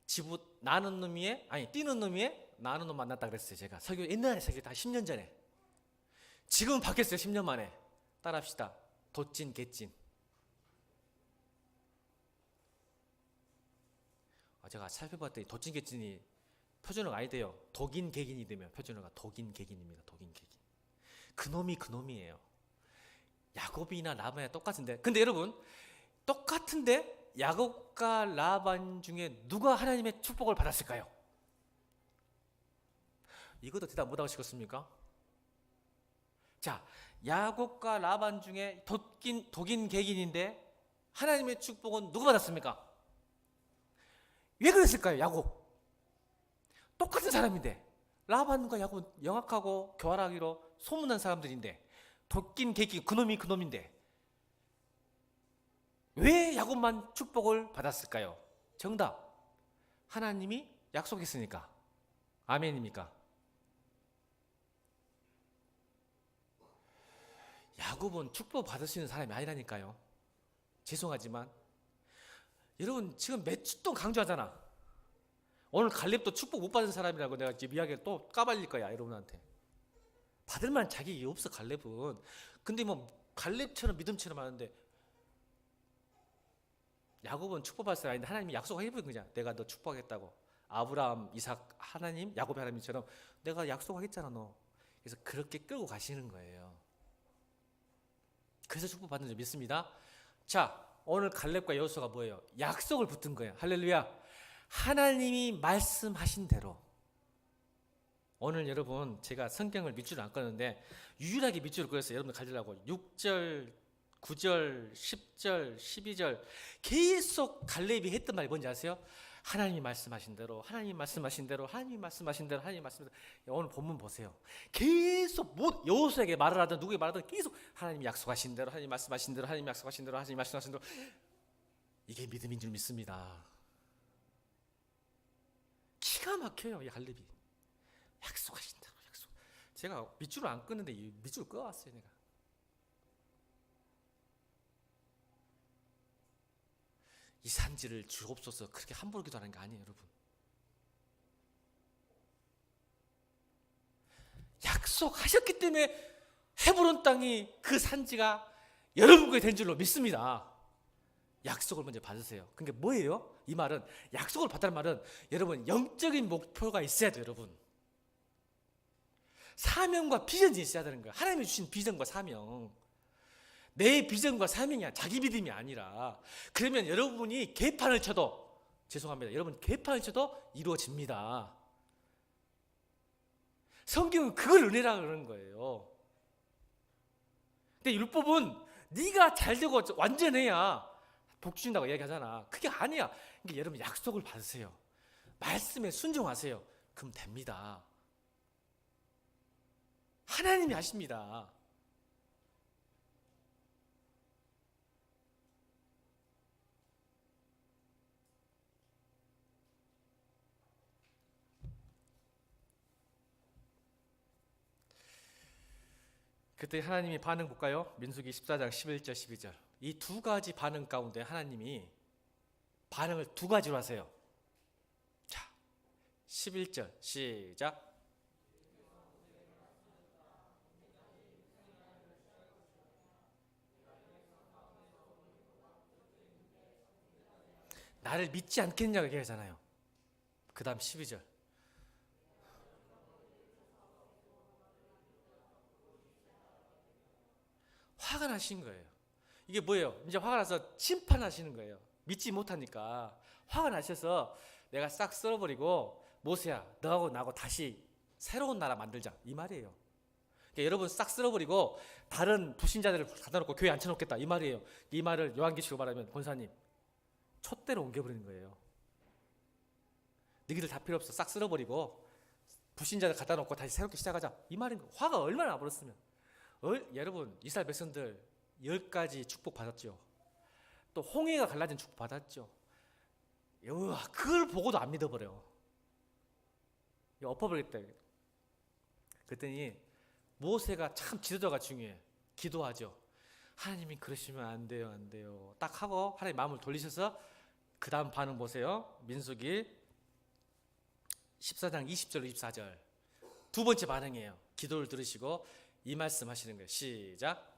지부 나는 놈이에, 뛰는 놈이에 나는 놈 만났다 그랬어요. 제가 옛날에 설교했다. 10년 전에. 지금은 바뀌었어요. 10년 만에. 따라합시다. 도찐 개찐. 제가 살펴봤더니 도찐 개찐이 표준어가 아니대요. 독인 개긴이 되면 표준어가 독인 개긴입니다. 독인 개긴. 그놈이에요. 야곱이나 라반이나 똑같은데. 근데 여러분, 똑같은데 야곱과 라반 중에 누가 하나님의 축복을 받았을까요? 이것도 대답 못하고 싶었습니까? 자, 야곱과 라반 중에 독인 개긴인데 하나님의 축복은 누가 받았습니까? 왜 그랬을까요? 야곱. 똑같은 사람인데. 라반과 야곱은 영악하고 교활하기로 소문난 사람들인데, 독긴 개긴 그놈인데 왜 야곱만 축복을 받았을까요? 정답. 하나님이 약속했으니까. 아멘입니까? 야곱은 축복 받을 수 있는 사람이 아니라니까요. 죄송하지만 여러분, 지금 몇 주 동안 강조하잖아. 오늘 갈렙도 축복 못 받은 사람이라고 내가 지금 이야기를 또 까발릴 거야, 여러분한테. 받을 만한 자격이 없어, 갈렙은. 근데 뭐 갈렙처럼 믿음처럼 하는데, 야곱은 축복받을 사람이 아닌데 하나님이 약속해버린 거냐. 내가 너 축복하겠다고. 아브라함, 이삭, 하나님, 야곱의 하나님처럼 내가 약속하겠잖아, 너. 그래서 그렇게 끌고 가시는 거예요. 그래서 축복받는 줄 믿습니다. 자, 오늘 갈렙과 여호수아가 뭐예요? 약속을 붙은 거예요. 할렐루야. 하나님이 말씀하신 대로. 오늘 여러분, 제가 성경을 밑줄을 안 끄는데 유일하게 밑줄을 그었어요. 여러분들 가지려고. 6절, 9절, 10절, 12절 계속 갈렙이 했던 말이 뭔지 아세요? 하나님이 말씀하신 대로, 하나님이 말씀하신 대로, 하나님이 말씀하신 대로, 하나님이 말씀하신 대로. 오늘 본문 보세요. 계속 여호수아에게 말을 하든 누구에게 말하든 계속 하나님이 약속하신 대로, 하나님이 말씀하신 대로, 하나님이 약속하신 대로, 하나님이 말씀하신 대로. 이게 믿음인 줄 믿습니다. 기가 막혀요, 이 갈렙이. 약속하신 대로, 약속. 제가 밑줄을 안 끄는데 밑줄을 끄어왔어요, 내가. 이 산지를 주옵소서 그렇게 함부로 기도하는 게 아니에요, 여러분. 약속하셨기 때문에 헤브론 땅이 그 산지가 여러분 거에 된 줄로 믿습니다. 약속을 먼저 받으세요. 그러니까 뭐예요? 이 말은, 약속을 받다는 말은 여러분 영적인 목표가 있어야 돼요. 여러분 사명과 비전이 있어야 되는 거예요. 하나님이 주신 비전과 사명, 내 비전과 사명이 자기 믿음이 아니라. 그러면 여러분이 개판을 쳐도, 죄송합니다, 여러분 개판을 쳐도 이루어집니다. 성경은 그걸 은혜라 그러는 거예요. 근데 율법은 네가 잘되고 완전해야 복 주신다고 얘기하잖아. 그게 아니야. 그러니까 여러분 약속을 받으세요. 말씀에 순종하세요. 그럼 됩니다. 하나님이 하십니다. 그때 하나님이 반응 볼까요? 민수기 14장 11절 12절. 이 두 가지 반응 가운데 하나님이 반응을 두 가지로 하세요. 자, 11절 시작. 나를 믿지 않겠냐고 얘기하잖아요. 그 다음 12절. 화가 나신 거예요. 이게 뭐예요? 이제 화가 나서 심판하시는 거예요. 믿지 못하니까 화가 나셔서 내가 싹 썰어버리고, 모세야 너하고 나하고 다시 새로운 나라 만들자, 이 말이에요. 그러니까 여러분 싹 썰어버리고 다른 불신자들을 갖다 놓고 교회 앉혀놓겠다, 이 말이에요. 이 말을 요한계시로 말하면 권사님 촛대로 옮겨버리는 거예요. 너희들 다 필요 없어, 싹 쓸어버리고 불신자들 갖다 놓고 다시 새롭게 시작하자, 이 말인 거예요. 화가 얼마나 나버렸으면. 여러분 이스라엘 백성들 10가지 축복 받았죠. 또 홍해가 갈라진 축복 받았죠. 그걸 보고도 안 믿어버려. 엎어버리겠다. 그랬더니 모세가 참 지도자가 중요해. 기도하죠. 하나님이 그러시면 안 돼요, 안 돼요. 딱 하고 하나님 마음을 돌리셔서 그 다음 반응 보세요. 민수기 14장 20절 24절. 두 번째 반응이에요. 기도를 들으시고 이 말씀 하시는 거예요. 시작.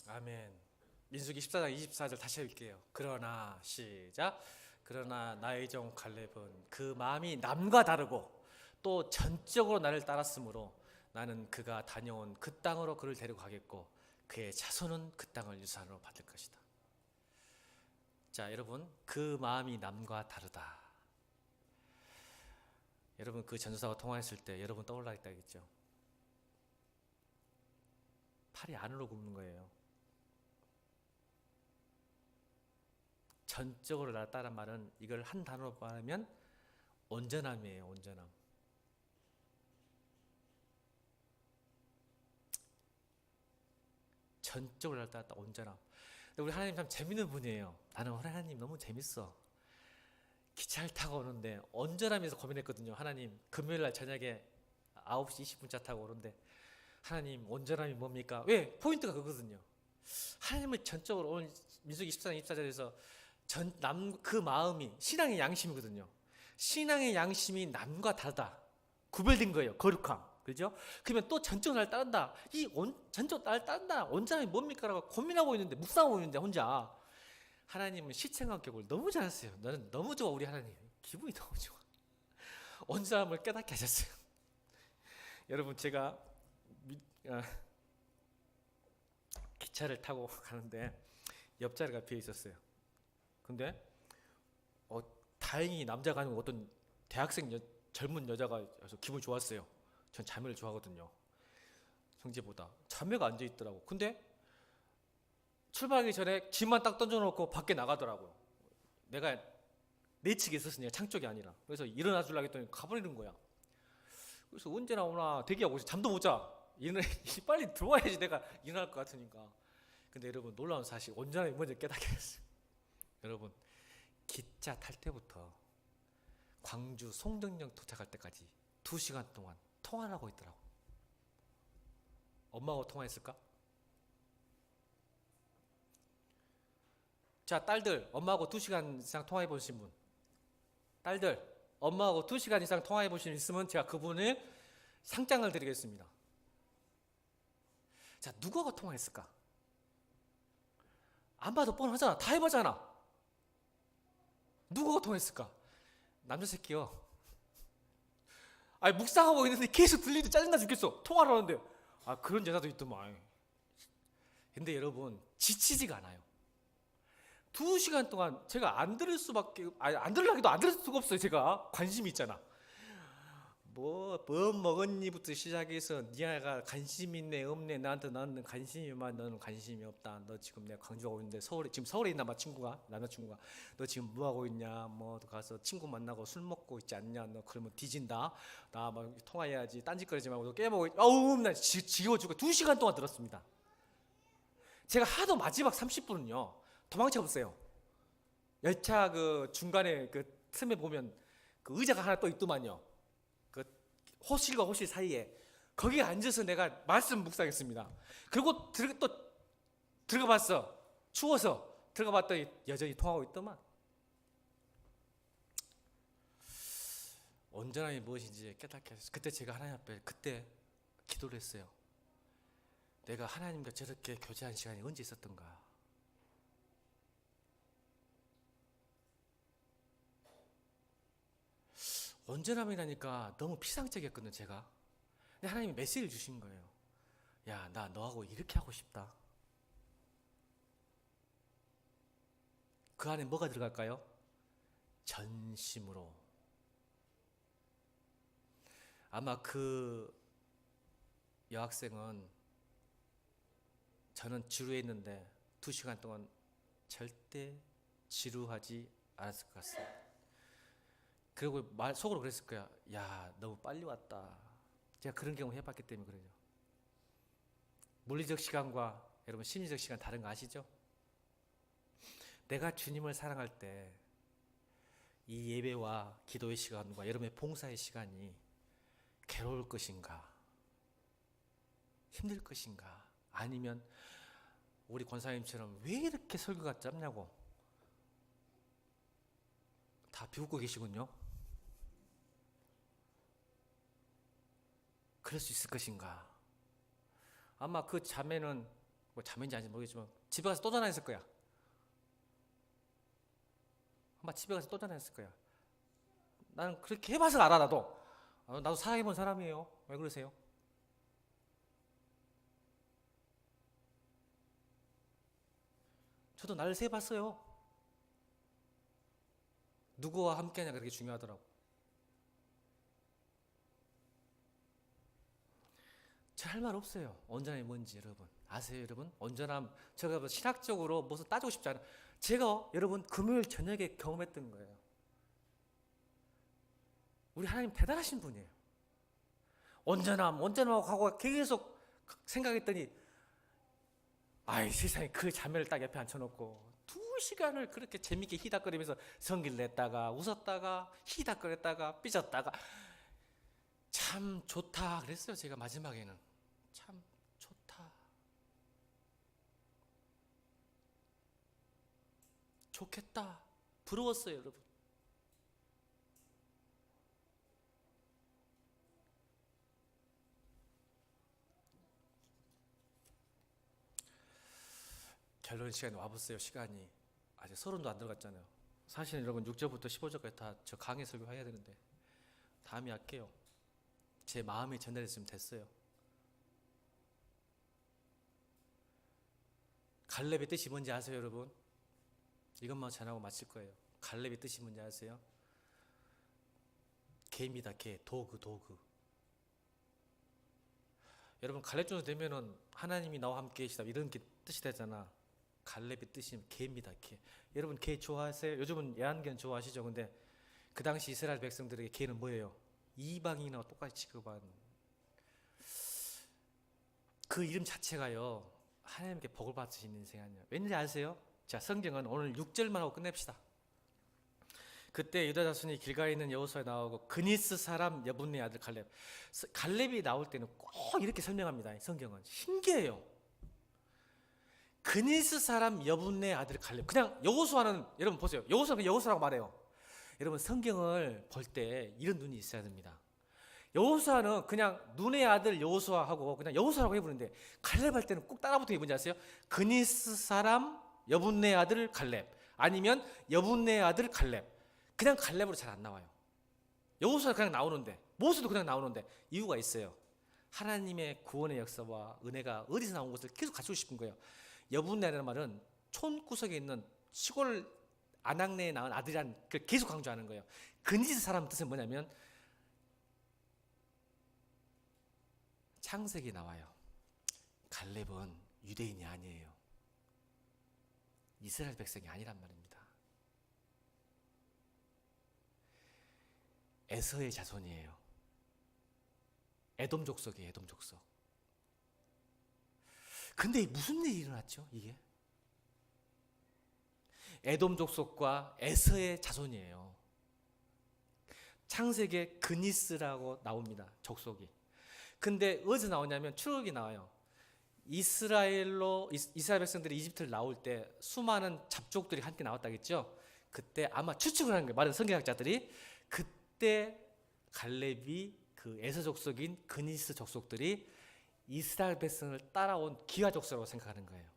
아멘. 민수기 14장 24절 다시 읽게요. 그러나 시작. 그러나 나의 종 갈렙은 그 마음이 남과 다르고 또 전적으로 나를 따랐으므로 나는 그가 다녀온 그 땅으로 그를 데리고 가겠고 그의 자손은 그 땅을 유산으로 받을 것이다. 자, 여러분 그 마음이 남과 다르다. 여러분 그 전도사가 통화했을 때 여러분 떠올라있다겠죠. 팔이 안으로 굽는 거예요. 전적으로 나를 따른 말은, 이걸 한 단어로 말하면 온전함이에요. 온전함. 전적으로 나를 따랐다. 온전함. 근데 우리 하나님 참 재밌는 분이에요. 나는 하나님 너무 재밌어. 기차를 타고 오는데 온전함에서 고민했거든요. 하나님 금요일날 저녁에 9시 20분차 타고 오는데 하나님 온전함이 뭡니까? 왜? 포인트가 그거거든요. 하나님을 전적으로, 오늘 민수기 14장 24절에서 그 마음이 신앙의 양심이거든요. 신앙의 양심이 남과 다르다. 구별된 거예요. 거룩함. 그죠? 그러면 또 전적으로 날 따른다. 전적으로 날 따른다. 온전함이 뭡니까? 라고 고민하고 있는데, 묵상하고 있는데 혼자. 하나님은 시청한 격을 너무 잘하세요. 나는 너무 좋아. 우리 하나님 기분이 너무 좋아. 온전함을 깨닫게 하셨어요. 여러분 제가 기차를 타고 가는데 옆자리가 비어 있었어요. 근데 다행히 남자가 아니고 어떤 대학생 젊은 여자가 와서 기분이 좋았어요. 전 자매를 좋아하거든요. 형제보다. 자매가 앉아있더라고. 근데 출발하기 전에 짐만 딱 던져놓고 밖에 나가더라고요. 내가 내 측에 있었으니까 창 쪽이 아니라. 그래서 일어나 주려고 했더니 가버리는 거야. 그래서 언제 나오나 대기하고 있어. 잠도 못 자. 빨리 들어와야지 내가 일어날 것 같으니까. 근데 여러분 놀라운 사실 온전히 먼저 깨닫게 됐어요. 여러분 기차 탈 때부터 광주 송정역 도착할 때까지 2시간 동안 통화를 하고 있더라고. 엄마하고 통화했을까? 자, 딸들 엄마하고 2시간 이상 통화해 보신 분, 딸들 엄마하고 2시간 이상 통화해 보신 분 있으면 제가 그분을 상장을 드리겠습니다. 자, 누구하고 통화했을까? 안 봐도 뻔하잖아. 다 해보잖아. 누구하고 통화했을까? 남자 새끼요. 아니 묵상하고 있는데 계속 들리는데 짜증나 죽겠어. 통화를 하는데. 아 그런 여자도 있더만. 근데 여러분 지치지가 않아요. 2시간 동안 제가 안 들을 수밖에, 아니 안 들으려기도 안 들을 수가 없어요. 제가 관심이 있잖아. 뭐 먹었니부터 시작해서 니가 관심 있네 없네, 나는 관심이만, 너는 관심이 없다. 너 지금 내가 광주 가고 있는데 지금 서울에 있나 봐. 친구가, 남자친구가. 너 지금 뭐 하고 있냐, 뭐 가서 친구 만나고 술 먹고 있지 않냐, 너 그러면 뒤진다. 나 막 통화해야지, 딴짓거리지 말고 너 깨먹고. 어우 나 지겨워 죽어. 2시간 동안 들었습니다. 제가 하도 마지막 30분은요 도망쳐 보세요. 열차 그 중간에 그 틈에 보면 그 의자가 하나 또 있더만요. 호실과 호실 사이에 거기에 앉아서 내가 말씀 묵상했습니다. 그리고 또 들어가 봤어. 추워서 들어가 봤더니 여전히 통하고 있더만. 온전함이 무엇인지 깨닫게 했어요. 그때 제가 하나님 앞에 그때 기도를 했어요. 내가 하나님과 저렇게 교제한 시간이 언제 있었던가. 온전함이라니까 너무 피상적이었거든요, 제가. 근데 하나님이 메시지를 주신 거예요. 야, 나 너하고 이렇게 하고 싶다. 그 안에 뭐가 들어갈까요? 전심으로. 아마 그 여학생은 저는 지루했는데 2시간 동안 절대 지루하지 않았을 것 같습니다. 그리고 속으로 그랬을 거야. 야, 너무 빨리 왔다. 제가 그런 경험 해봤기 때문에 그래요. 물리적 시간과 여러분 심리적 시간 다른 거 아시죠? 내가 주님을 사랑할 때 이 예배와 기도의 시간과 여러분의 봉사의 시간이 괴로울 것인가? 힘들 것인가? 아니면 우리 권사님처럼 왜 이렇게 설교가 짧냐고 다 비웃고 계시군요. 그럴 수 있을 것인가? 아마 그 자매는 뭐 자매인지 아닌지 모르겠지만 집에 가서 또 전화했을 거야. 아마 집에 가서 또 전화했을 거야. 나는 그렇게 해봐서 알아. 나도 사랑해본 사람이에요. 왜 그러세요? 저도 나를 세봤어요. 누구와 함께하냐 그렇게 중요하더라고. 저 할 말 없어요. 온전함이 뭔지 여러분 아세요? 여러분 온전함 제가 신학적으로 무슨 따지고 싶지 않아요. 제가 여러분 금요일 저녁에 경험했던 거예요. 우리 하나님 대단하신 분이에요. 온전함하고 하고 계속 생각했더니 아이 세상에 그 자매를 딱 옆에 앉혀놓고 2시간을 그렇게 재밌게 히닥거리면서 성기를 냈다가 웃었다가 히닥거렸다가 삐졌다가 참 좋다 그랬어요. 제가 마지막에는 참 좋다, 좋겠다, 부러웠어요. 여러분 결론 시간이 와봤어요. 시간이 아직 30도 안 들어갔잖아요. 사실 여러분 6절부터 15절까지 다 저 강의 설교해야 되는데 다음에 할게요. 제 마음이 전달됐으면 됐어요. 갈렙의 뜻이 뭔지 아세요, 여러분? 이것만 전하고 마칠 거예요. 갈렙의 뜻이 뭔지 아세요? 개입니다. 개, 도구. 여러분 갈렙 정도 되면은 하나님이 나와 함께 계시다 이런 게 뜻이 되잖아. 갈렙의 뜻이 개입니다. 개. 여러분 개 좋아하세요? 요즘은 애완견 좋아하시죠? 근데 그 당시 이스라엘 백성들에게 개는 뭐예요? 이방인과 똑같이 취급한 그 이름 자체가요, 하나님께 복을 받을 수 있는 인생이 아니에요. 왠지 아세요? 자, 성경은 오늘 6절만 하고 끝냅시다. 그때 유다 자손이 길가에 있는 여호수아에 나오고 그니스 사람 여분네 아들 갈렙. 갈렙이 나올 때는 꼭 이렇게 설명합니다. 성경은 신기해요. 그니스 사람 여분네 아들 갈렙. 그냥 여호수아는, 여러분 보세요, 여호수아는 여호수아라고 말해요. 여러분 성경을 볼 때 이런 눈이 있어야 됩니다. 여호수아는 그냥 눈의 아들 여호수아하고 그냥 여호수아라고 해부르는데, 갈렙 할 때는 꼭 따라붙은 게 뭔지 아세요? 그니스 사람 여분네 아들 갈렙, 아니면 여분네 아들 갈렙. 그냥 갈렙으로 잘 안 나와요. 여호수아 그냥 나오는데, 모세도 그냥 나오는데 이유가 있어요. 하나님의 구원의 역사와 은혜가 어디서 나온 것을 계속 갖추고 싶은 거예요. 여분네라는 말은 촌구석에 있는 시골 아낙네에 낳은 아들이란 걸 계속 강조하는 거예요. 그니스 사람 뜻은 뭐냐면, 창세기 나와요. 갈렙은 유대인이 아니에요. 이스라엘 백성이 아니란 말입니다. 에서의 자손이에요. 에돔 족속이에요. 에돔 족속. 근데 무슨 일이 일어났죠? 이게 에돔 족속과 에서의 자손이에요. 창세기에 그니스라고 나옵니다. 족속이. 근데 어디서 나오냐면 출애굽이 나와요. 이스라엘 백성들이 이집트를 나올 때 수많은 잡족들이 함께 나왔다겠죠. 그때 아마 추측을 하는 거예요. 많은 성경학자들이. 그때 갈렙이 그 에서 족속인 그니스 족속들이 이스라엘 백성을 따라온 기화 족속이라고 생각하는 거예요.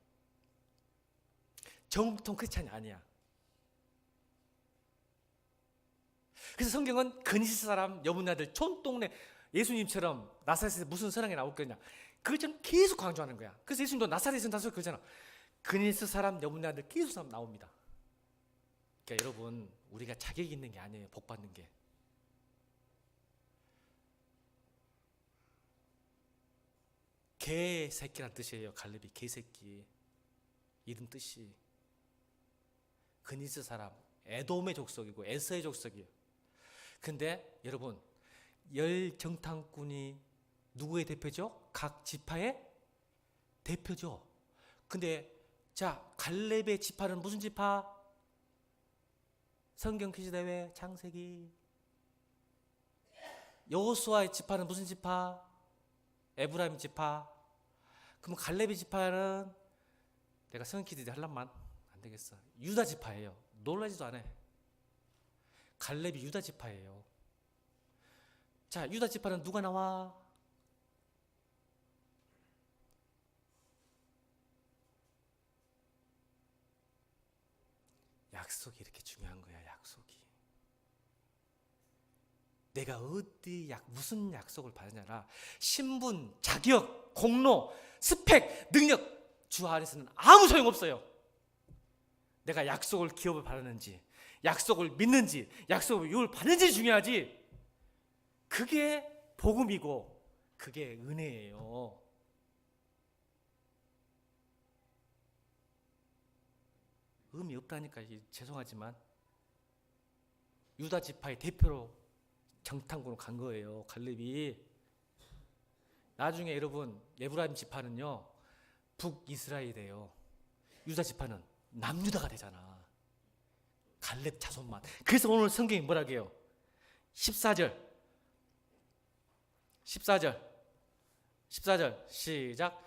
정통 크리스찬이 아니야. 그래서 성경은 그니스 사람 여분네 아들 촌동네, 예수님처럼 나사렛에서 무슨 선왕이 나올 거냐, 그걸 좀 계속 강조하는 거야. 그래서 예수님도 나사렛에서 나서 그러잖아. 그니스 사람 여분네 아들 계속 나옵니다. 그러니까 여러분, 우리가 자격이 있는 게 아니에요. 복 받는 게. 개새끼란 뜻이에요. 갈렙이 개새끼. 이름 뜻이. 그니스 사람, 에돔의 족속이고 에서의 족속이에요. 근데 여러분, 열 정탐꾼이 누구의 대표죠? 각 지파의 대표죠. 근데 자, 갈렙의 지파는 무슨 지파? 성경 퀴즈 대회 창세기. 여호수아의 지파는 무슨 지파? 에브라임 지파. 그럼 갈렙의 지파는, 내가 성경 퀴즈 하려면 안 되겠어, 유다 지파예요. 놀라지도 않아. 갈렙이 유다 지파예요. 자, 유다 지파는 누가 나와? 약속이 이렇게 중요한 거야. 약속이. 내가 어디 무슨 약속을 받느냐라, 신분, 자격, 공로, 스펙, 능력, 주 안에서는 아무 소용없어요. 내가 약속을 기업을 바라는지, 약속을 믿는지, 약속을 유업을 받는지 중요하지. 그게 복음이고 그게 은혜예요. 의미 없다니까. 죄송하지만 유다 지파의 대표로 정탐꾼으로 간 거예요, 갈렙이. 나중에 여러분, 에브라임 지파는요 북이스라엘이에요. 유다 지파는 남유다가 되잖아. 갈렙 자손만. 그래서 오늘 성경이 뭐라고 해요? 14절 시작.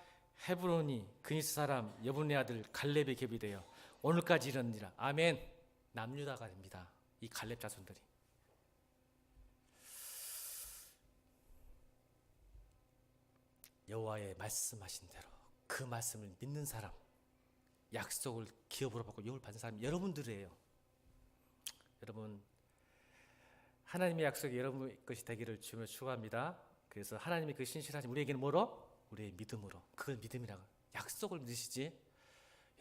헤브론이 그니스 사람 여분네 아들 갈렙의 갭이 되어 오늘까지 이르니라. 아멘. 남유다가 됩니다, 이 갈렙 자손들이. 여호와의 말씀하신 대로 그 말씀을 믿는 사람, 약속을 기업으로 받고 유업을 받는 사람이 여러분들이에요. 여러분, 하나님의 약속이 여러분 것이 되기를 주며 축원합니다. 그래서 하나님의 그 신실하심 우리에게는 뭐로? 우리의 믿음으로. 그걸 믿음이라고. 약속을 믿으시지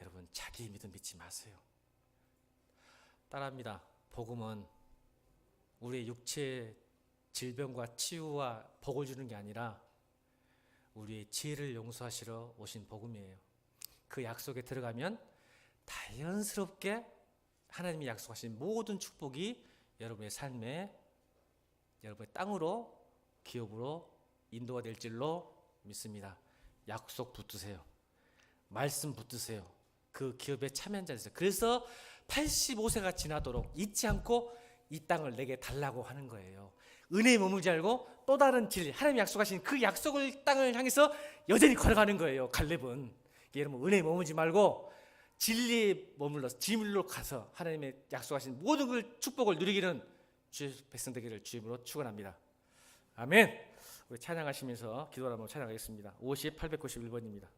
여러분, 자기 믿음 믿지 마세요. 따라합니다. 복음은 우리의 육체의 질병과 치유와 복을 주는 게 아니라 우리의 죄를 용서하시러 오신 복음이에요. 그 약속에 들어가면 자연스럽게 하나님이 약속하신 모든 축복이 여러분의 삶에, 여러분의 땅으로, 기업으로 인도가 될 줄로 믿습니다. 약속 붙드세요. 말씀 붙드세요. 그 기업에 참여자 되세요. 그래서 85세가 지나도록 잊지 않고 이 땅을 내게 달라고 하는 거예요. 은혜에 머물지 말고 또 다른 진리, 하나님이 약속하신 그 약속을 땅을 향해서 여전히 걸어가는 거예요. 갈렙은. 여러분 은혜에 머물지 말고 진리에 머물러서 진리로 가서 하나님의 약속하신 모든 그 축복을 누리기는 주의 백성 되기를 주님으로 축원합니다. 아멘. 우리 찬양하시면서 기도를 한번 찬양하겠습니다. 891번입니다.